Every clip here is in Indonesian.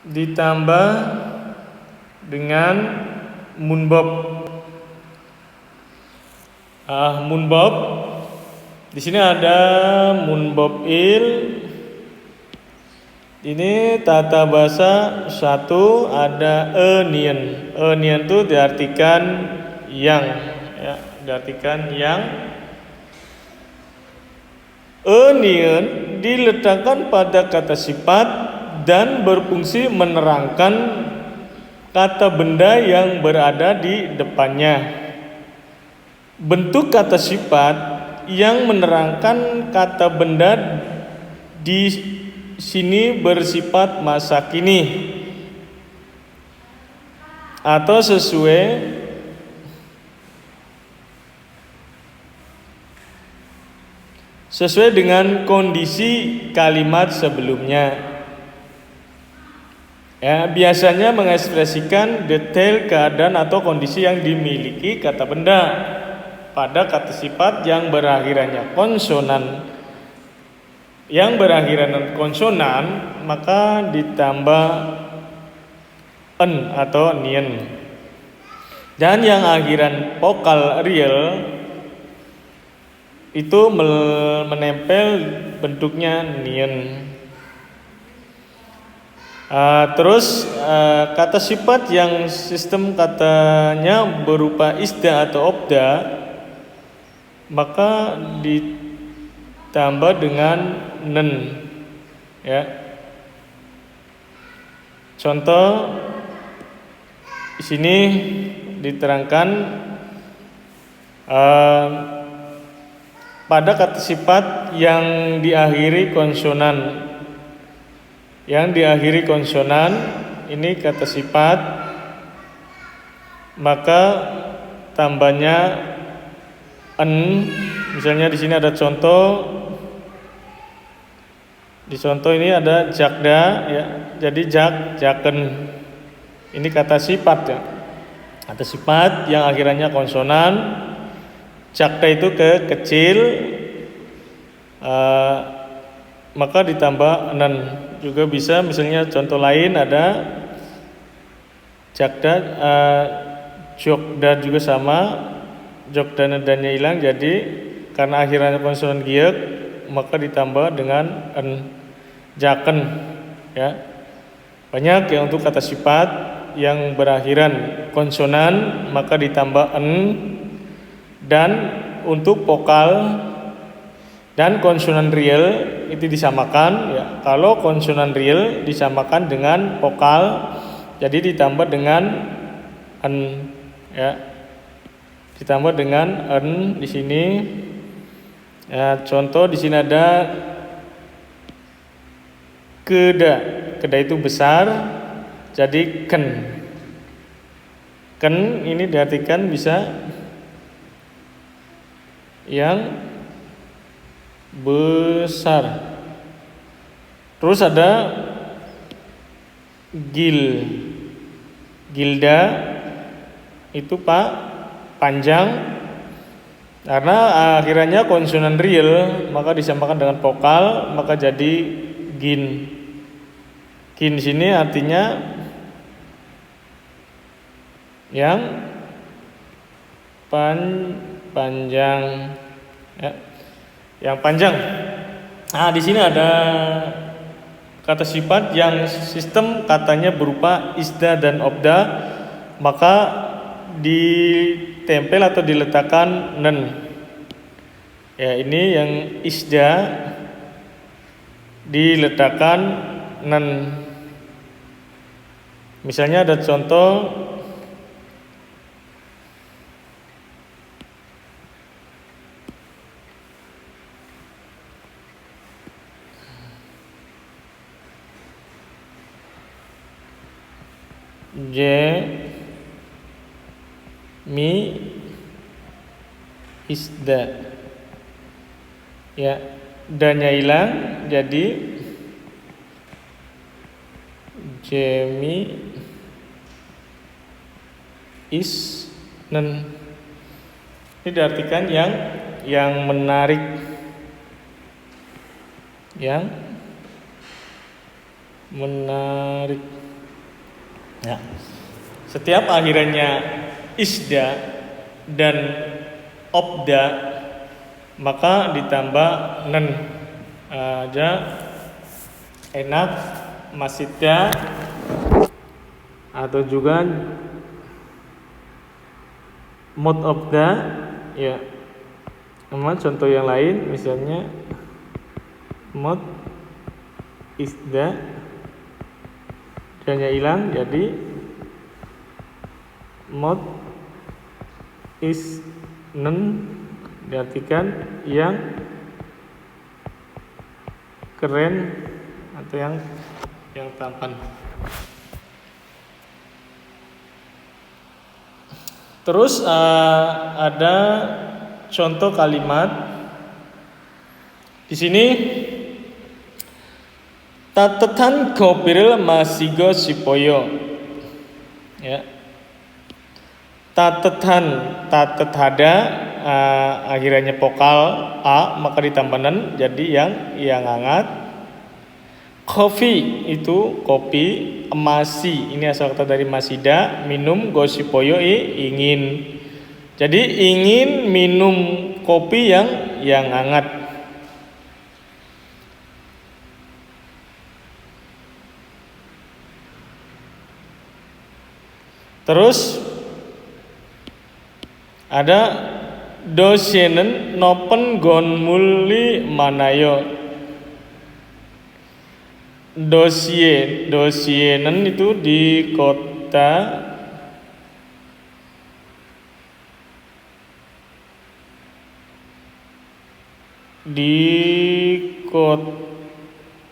ditambah dengan munbob. Munbob di sini ada munbob il. Ini tata bahasa 1 ada enien. Enien itu diartikan yang, ya, diartikan yang. Enien diletakkan pada kata sifat dan berfungsi menerangkan kata benda yang berada di depannya. Bentuk kata sifat yang menerangkan kata benda di sini bersifat masa kini atau sesuai dengan kondisi kalimat sebelumnya. Ya, biasanya mengekspresikan detail keadaan atau kondisi yang dimiliki kata benda pada kata sifat yang berakhirannya konsonan. Yang berakhiran konsonan maka ditambah en atau nien. Dan yang akhiran vokal real itu menempel bentuknya nien. Terus kata sifat yang sistem katanya berupa isda atau obda maka ditambah dengan nen, ya. Contoh di sini diterangkan pada kata sifat yang diakhiri konsonan. Yang diakhiri konsonan ini kata sifat, maka tambahnya en. Misalnya di sini ada contoh. Di contoh ini ada jakda, ya. Jadi jaken. Ini kata sifat, ya. Kata sifat yang akhirannya konsonan. Jakda itu kecil, maka ditambah nen. Juga bisa, misalnya contoh lain ada jakda, jokda juga sama. Jokda nadanya hilang, jadi karena akhirannya konsonan giek maka ditambah dengan en, jaken, ya. Banyak ya untuk kata sifat yang berakhiran konsonan maka ditambah en. Dan untuk vokal dan konsonan real itu disamakan, ya. Kalau konsonan real disamakan dengan vokal, jadi ditambah dengan en, ya. Ditambah dengan en di sini. Ya, contoh di sini ada keda. Keda itu besar, jadi ken. Ken ini diartikan bisa yang besar. Terus ada gilda itu panjang. Karena akhirannya konsonan real maka disamakan dengan vokal, maka jadi gin. Gin sini artinya yang panjang, ya. Yang panjang. Di sini ada kata sifat yang sistem katanya berupa isda dan obda, maka ditempel atau diletakkan nen. Ya, ini yang isda diletakkan nen. Misalnya ada contoh mi isda, ya, danya hilang jadi jemi isnen. Ini diartikan yang menarik, yang menarik. Ya. Setiap akhirannya isda dan obda maka ditambah nen aja enak masjidnya atau juga mod obda ya. Kemudian contoh yang lain misalnya mod isda dannya hilang jadi mod isnen diartikan yang keren atau yang tampan. Terus ada contoh kalimat di sini tatetan kopiril masigo sipoyo ya. Tatet ada akhirannya vokal a maka ditambahan jadi yang hangat. Kopi itu kopi, masi ini asal kata dari masida, minum gosipoyo ingin. Jadi ingin minum kopi yang hangat. Terus ada dosienen nopen gonmuli manayo. Dosienen itu di kota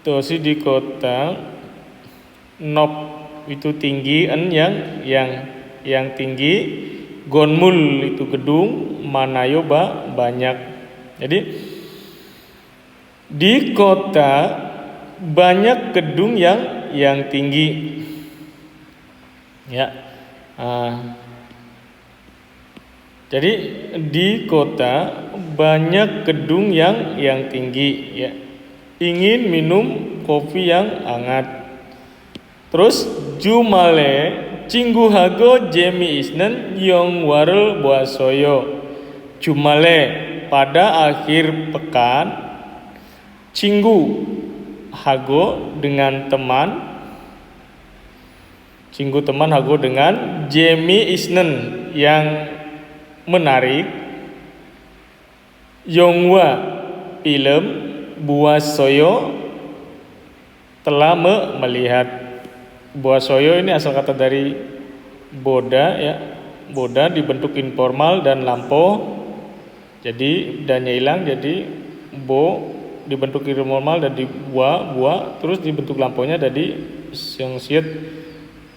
dosi di kota nop itu tinggi yang tinggi, gonmul itu gedung, manayo banyak. Jadi di kota banyak gedung yang tinggi ya. Jadi di kota banyak gedung yang tinggi ya. Ingin minum kopi yang hangat. Terus jumale cingguhago jemi isnen yong warel buasoyo. Jumale pada akhir pekan, cinggu hago dengan teman, cinggu teman hago dengan jemi isnen yang menarik, yongwa film buasoyo telah melihat. Buasoyo ini asal kata dari boda ya. Boda dibentuk informal dan lampo. Jadi dannya hilang jadi bo dibentuk informal dan di buah terus dibentuk lampunya jadi yang siet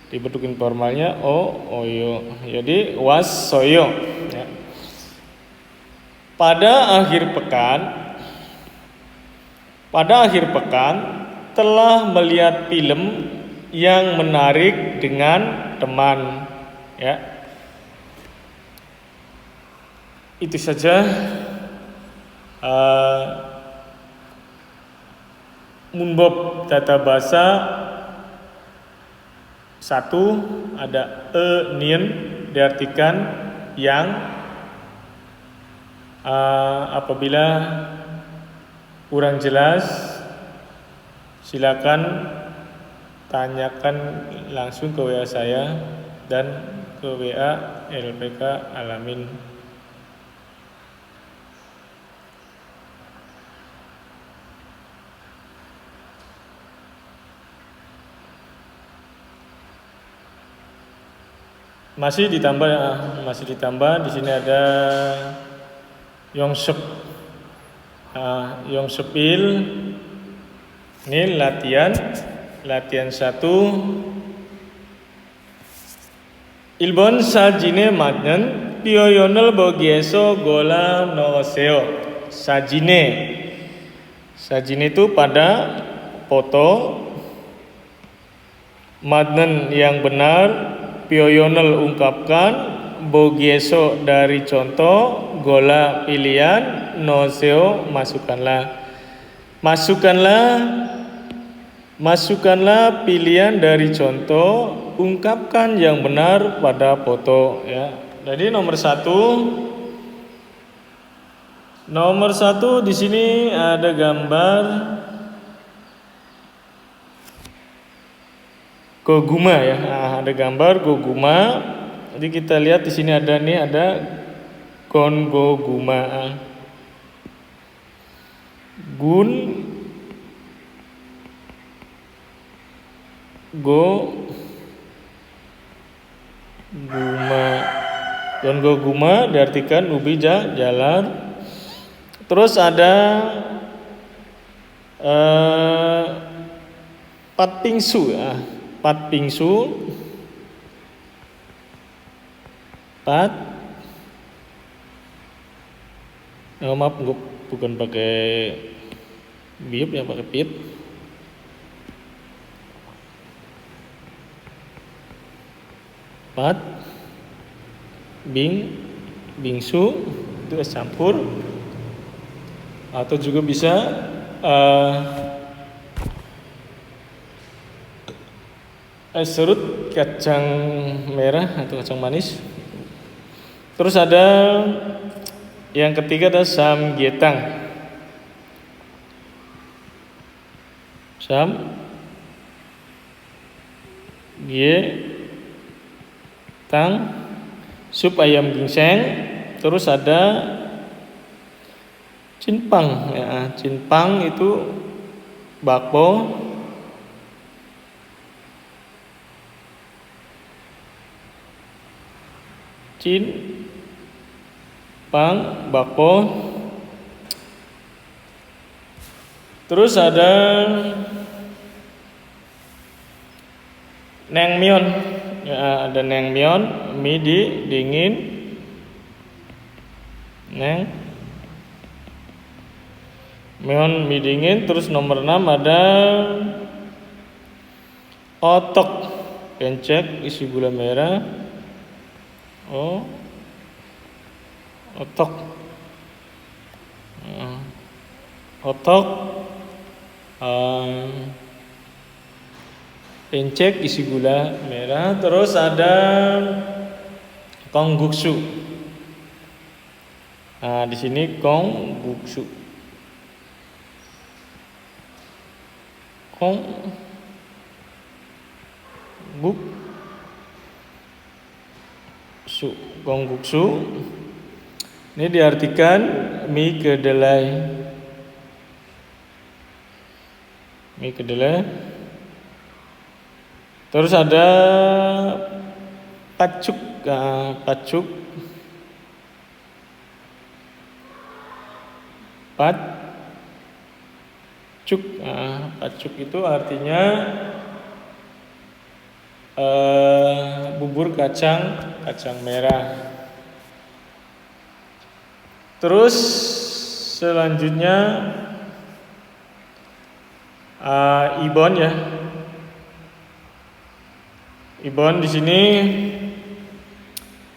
dibentuk informalnya oyo. Jadi wasoyo ya. Pada akhir pekan telah melihat film yang menarik dengan teman ya. Itu saja munbob tata bahasa 1 ada nien diartikan yang apabila kurang jelas silakan tanyakan langsung ke WA saya dan ke WA LPK Alamin. Masih ditambah di sini ada Yongsepil. Ini latihan 1. Ilbon sajine madnen piyoyonel bogieso gola noseo. Sajine itu pada foto, madnen yang benar, piyoyonel ungkapkan, bogieso dari contoh, gola pilihan, noseo masukkanlah pilihan dari contoh ungkapkan yang benar pada foto ya. Jadi nomor satu di sini ada gambar goguma ya. Nah, ada gambar goguma. Jadi kita lihat di sini ada gon goguma. Gun go guma. Gon goguma diartikan ubi jalar. Terus ada patpingsu ya. Patpingsu. Maaf, bukan pakai bib ya, pakai pit. Bingsu itu es campur, atau juga bisa es serut kacang merah atau kacang manis. Terus ada yang ketiga ada samgyetang. Samgyetang sup ayam ginseng. Terus ada cinpang ya. Cinpang itu bakpo. Cinpang bakpo. Terus ada naengmyeon ya, ada naengmyeon, mie dingin. Naengmyeon mie dingin. Terus nomor 6 ada otok kencek isi gula merah. Otok encek isi gula merah. Terus ada kongguksu. Nah, di sini kongguksu. Kongguksu ini diartikan mie kedelai. Terus ada pacuk. Pacuk itu artinya bubur kacang merah. Terus selanjutnya ibon ya. Ibon di sini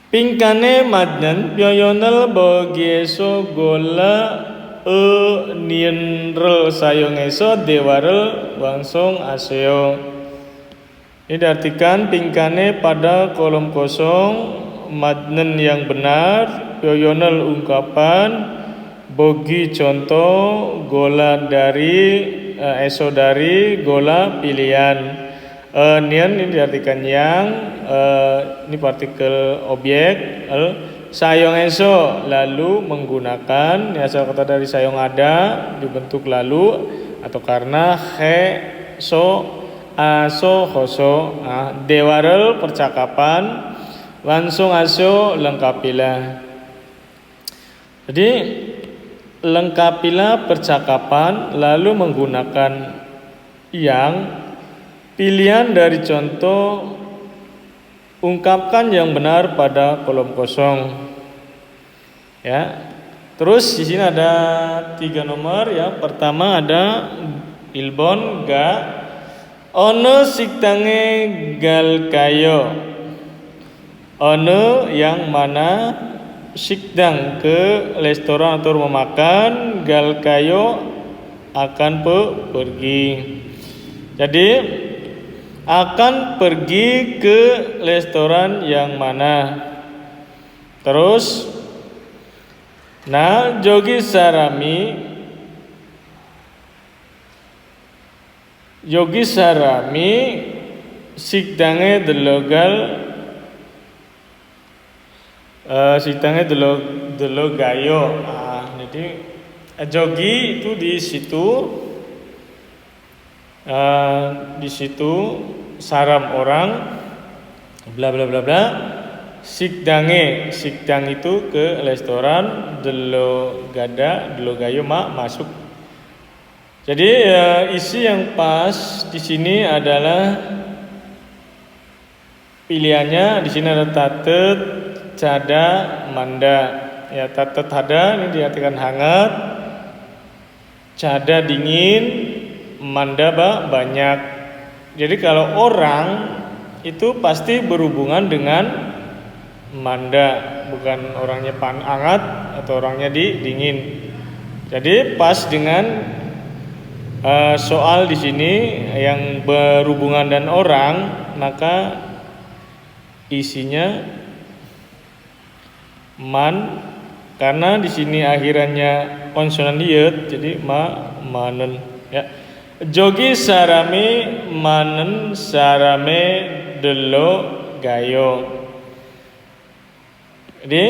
pingkane madnan pyoyonel bogieso gola nienrel sayongeso dewarel wangsung aseo. Ini diartikan pingkane pada kolom kosong, madnen yang benar, pyoyonel ungkapan, bogi contoh, gola dari, eso dari, gola pilihan. Nian ini diartikan yang, ini partikel objek. Sayong eso lalu menggunakan, ya asal kata dari sayong ada dibentuk lalu atau karena aso hoso. Dewarel percakapan, langsung aso lengkapilah. Jadi lengkapilah percakapan lalu menggunakan yang, pilihan dari contoh, ungkapkan yang benar pada kolom kosong. Ya. Terus di sini ada 3 nomor ya. Pertama ada ilbon ga ono siktange gal kayo. Ono yang mana sikdang ke restoran atau rumah makan, gal kayo akan pergi. Jadi akan pergi ke restoran yang mana. Terus nah Yogi Sarami sikdange delok gayo. Jadi Jogi itu di situ saram orang bla bla bla bla. Sikdang itu ke restoran delo gayo masuk. Jadi isi yang pas di sini adalah pilihannya. Di sini ada tatet, cada, manda. Ya, tatet hada ini diartikan hangat, cada dingin, manda banyak. Jadi kalau orang itu pasti berhubungan dengan manda, bukan orangnya hangat atau orangnya dingin. Jadi pas dengan soal di sini yang berhubungan dan orang, maka isinya man, karena di sini akhirannya konsonan liet, jadi manen ya. Jogi sarame manen sarame delo gayo. Jadi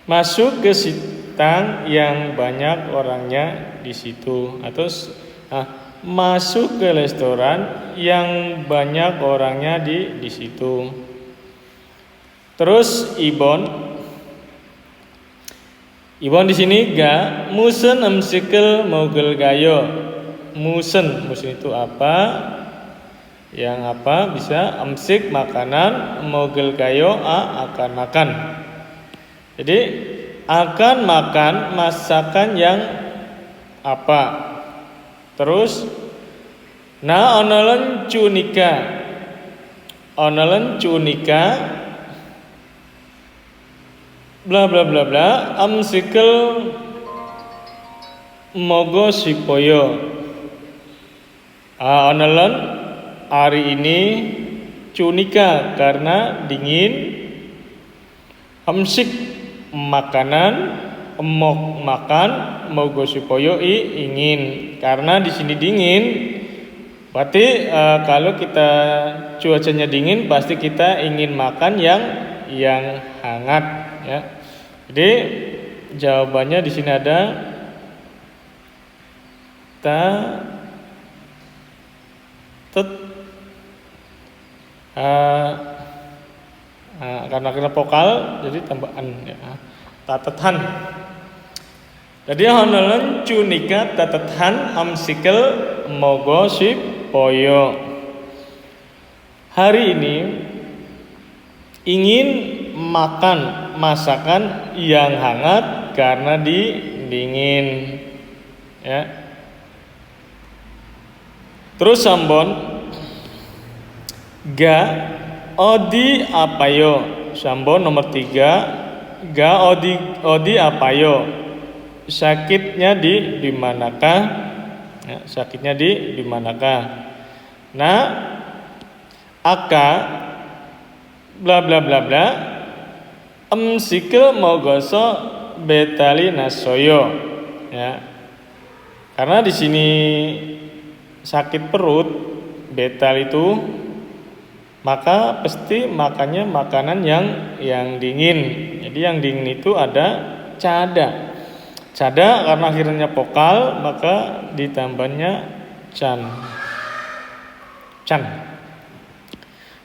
masuk ke sitang yang banyak orangnya di situ, atau masuk ke restoran yang banyak orangnya di situ. Terus ibon di sini ga musen emsikel mogel gayo. Musen itu apa? Yang apa bisa emsik makanan, mogel gayo akan makan. Jadi akan makan masakan yang apa? Terus onolen cunika bla bla bla bla amsikel mogo sipoyo. Onolen hari ini cunika karena dingin, amsik makanan, emok makan, mogo sipoyo ingin. Karena di sini dingin, berarti kalau kita cuacanya dingin pasti kita ingin makan yang hangat ya. Jadi jawabannya di sini ada karena kena vokal jadi tambahan ya. Tatetan. Jadi honolen cunika tatetan amsikel mogo sipoyo. Hari ini ingin makan masakan yang hangat karena dingin ya. Terus sambon ga odi apayo. Sambon nomor 3, ga odi apayo. Sakitnya di manakah? Ya, sakitnya di manakah? Nah, aka bla bla bla bla emsikel mogoso betali nasoyo ya. Karena di sini sakit perut, betal itu, maka pasti makannya makanan yang dingin. Jadi yang dingin itu ada cada karena akhirnya vokal, maka ditambahnya can.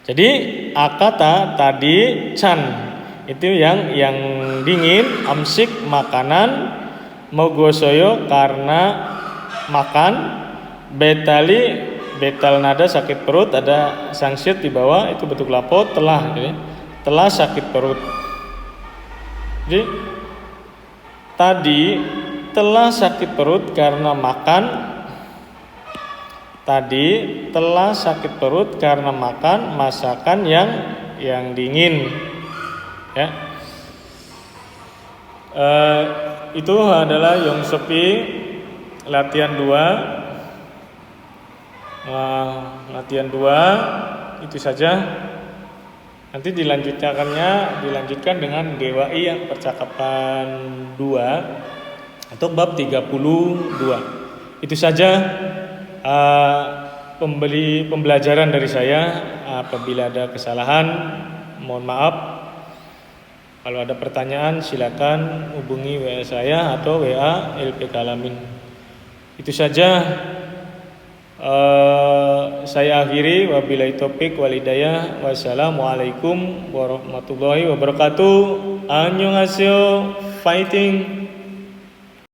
Jadi akata tadi can itu yang dingin, amsik makanan, mogosoyo karena makan, betal nada sakit perut, ada sangsit di bawah itu bentuk lapo telah, jadi telah sakit perut. Jadi tadi telah sakit perut karena makan. Tadi telah sakit perut karena makan masakan yang dingin. Ya. Itu adalah Yong Sepi latihan 2. Latihan 2 itu saja. Nanti dilanjutkan dengan GWI yang percakapan 2 atau bab 32. Itu saja pembelajaran dari saya. Apabila ada kesalahan, mohon maaf. Kalau ada pertanyaan silakan hubungi WA saya atau WA LPK Alamin. Itu saja. Saya akhiri, wabillahi taufik wal hidayah. Wassalamualaikum warahmatullahi wabarakatuh. Annyeonghaseyo, fighting.